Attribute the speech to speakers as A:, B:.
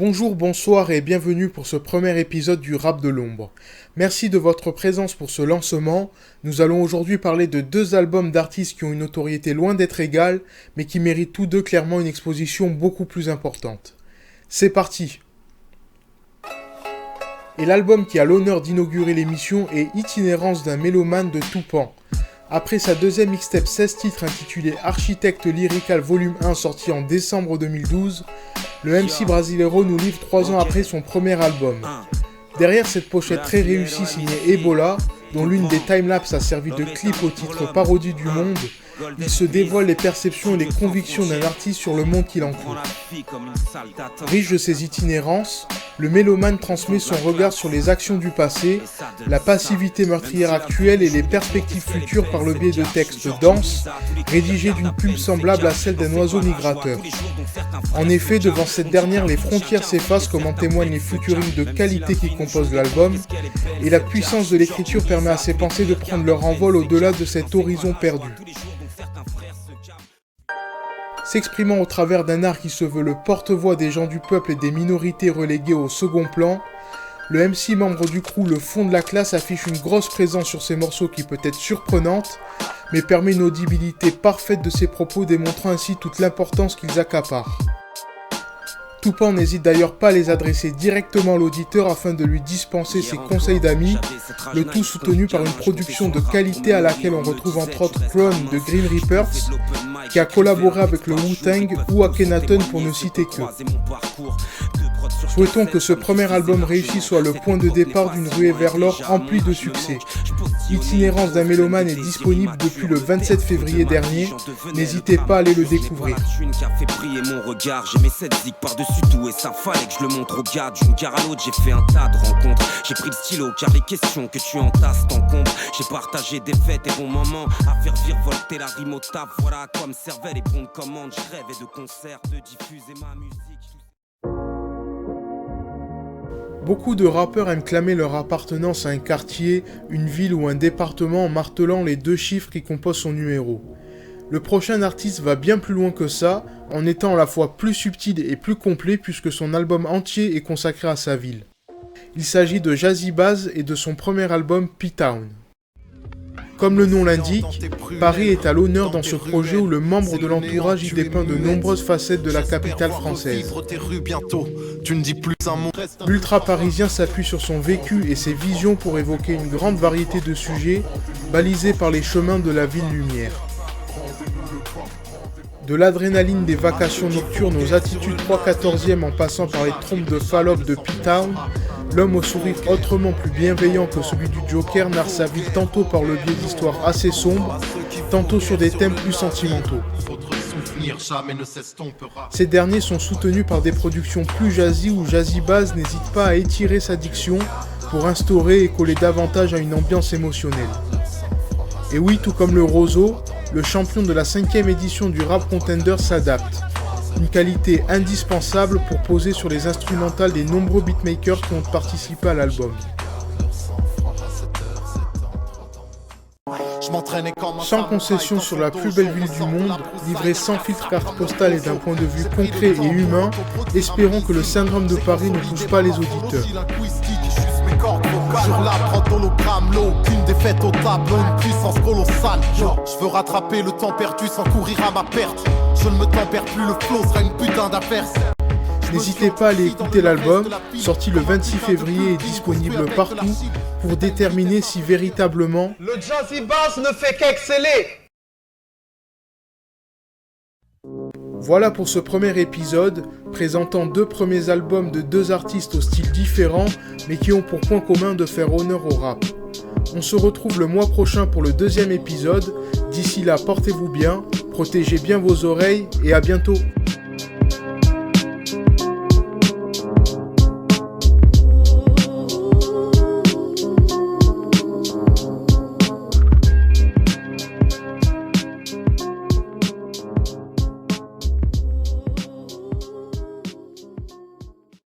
A: Bonjour, bonsoir et bienvenue pour ce premier épisode du Rap de l'Ombre. Merci de votre présence pour ce lancement. Nous allons aujourd'hui parler de deux albums d'artistes qui ont une notoriété loin d'être égale, mais qui méritent tous deux clairement une exposition beaucoup plus importante. C'est parti! Et l'album qui a l'honneur d'inaugurer l'émission est Itinérance d'un mélomane de Toupan. Après sa deuxième mixtape 16 titres intitulée Architecte Lyrical Volume 1 sorti en décembre 2012, le MC Brasileiro nous livre 3 ans après son premier album. Derrière cette pochette très réussie signée Ebola, dont l'une des timelapses a servi de clip au titre Parodie du Monde, il se dévoile les perceptions et les convictions d'un artiste sur le monde qui l'entoure. Riche de ses itinérances, le mélomane transmet son regard sur les actions du passé, la passivité meurtrière actuelle et les perspectives futures par le biais de textes denses, rédigés d'une plume semblable à celle d'un oiseau migrateur. En effet, devant cette dernière, les frontières s'effacent comme en témoignent les featuring de qualité qui composent l'album, et la puissance de l'écriture permet à ses pensées de prendre leur envol au-delà de cet horizon perdu. S'exprimant au travers d'un art qui se veut le porte-voix des gens du peuple et des minorités reléguées au second plan, le MC membre du crew Le Fond de la Classe affiche une grosse présence sur ses morceaux qui peut être surprenante, mais permet une audibilité parfaite de ses propos démontrant ainsi toute l'importance qu'ils accaparent. Toupan n'hésite d'ailleurs pas à les adresser directement à l'auditeur afin de lui dispenser ses conseils d'amis, le tout soutenu par une production de qualité à laquelle on retrouve entre autres Crown de Grim Reapers, qui a collaboré avec le Wu-Tang ou Akhenaton pour ne citer que. Souhaitons que ce premier album réussi soit le point de départ d'une ruée vers l'or emplie de succès. Itinérance d'un mélomane est disponible depuis le 27 février dernier, n'hésitez pas à aller le découvrir.
B: Tout et ça fallait que je le montre au gars. D'une gare à l'autre j'ai fait un tas de rencontres. J'ai pris le stylo car les questions que tu entasses t'encombrent. J'ai partagé des fêtes et bons moments à faire virevolter la rime au taf. Voilà à quoi me servaient les bons de commande. Je rêvais de concerts, de diffuser ma musique.
A: Beaucoup de rappeurs aiment clamer leur appartenance à un quartier, une ville ou un département en martelant les 2 chiffres qui composent son numéro. Le prochain artiste va bien plus loin que ça, en étant à la fois plus subtil et plus complet puisque son album entier est consacré à sa ville. Il s'agit de Jazzy Bass et de son premier album P-Town. Comme le nom l'indique, Paris est à l'honneur dans ce projet où le membre de l'entourage y dépeint de nombreuses facettes de la capitale française. L'ultra-parisien s'appuie sur son vécu et ses visions pour évoquer une grande variété de sujets, balisés par les chemins de la ville lumière. De l'adrénaline des vacations nocturnes aux attitudes 3/14e en passant par les trompes de Fallope de P-Town, l'homme au sourire autrement plus bienveillant que celui du Joker narre sa vie tantôt par le biais d'histoires assez sombres, tantôt sur des thèmes plus sentimentaux. Ces derniers sont soutenus par des productions plus jazzy où Jazzy Bass n'hésite pas à étirer sa diction pour instaurer et coller davantage à une ambiance émotionnelle. Et oui, tout comme le Roseau, le champion de la 5e édition du Rap Contender s'adapte. Une qualité indispensable pour poser sur les instrumentales des nombreux beatmakers qui ont participé à l'album. Sans concession sur la plus belle ville du monde, livrée sans filtre carte postale et d'un point de vue concret et humain, espérons que le syndrome de Paris ne touche pas les auditeurs.
C: Sur l'arbre d'hologramme, l'eau, aucune défaite au tableau, une puissance colossale. Je veux rattraper le temps perdu sans courir à ma perte. Je ne me tempère plus, le flow sera une putain d'affaire.
A: N'hésitez pas à aller écouter l'album, sorti le 26 février et disponible partout, pour déterminer si véritablement
D: le Jazzy Bass ne fait qu'exceller.
A: Voilà pour ce premier épisode, présentant 2 premiers albums de 2 artistes au style différent, mais qui ont pour point commun de faire honneur au rap. On se retrouve le mois prochain pour le 2e épisode. D'ici là, portez-vous bien, protégez bien vos oreilles et à bientôt.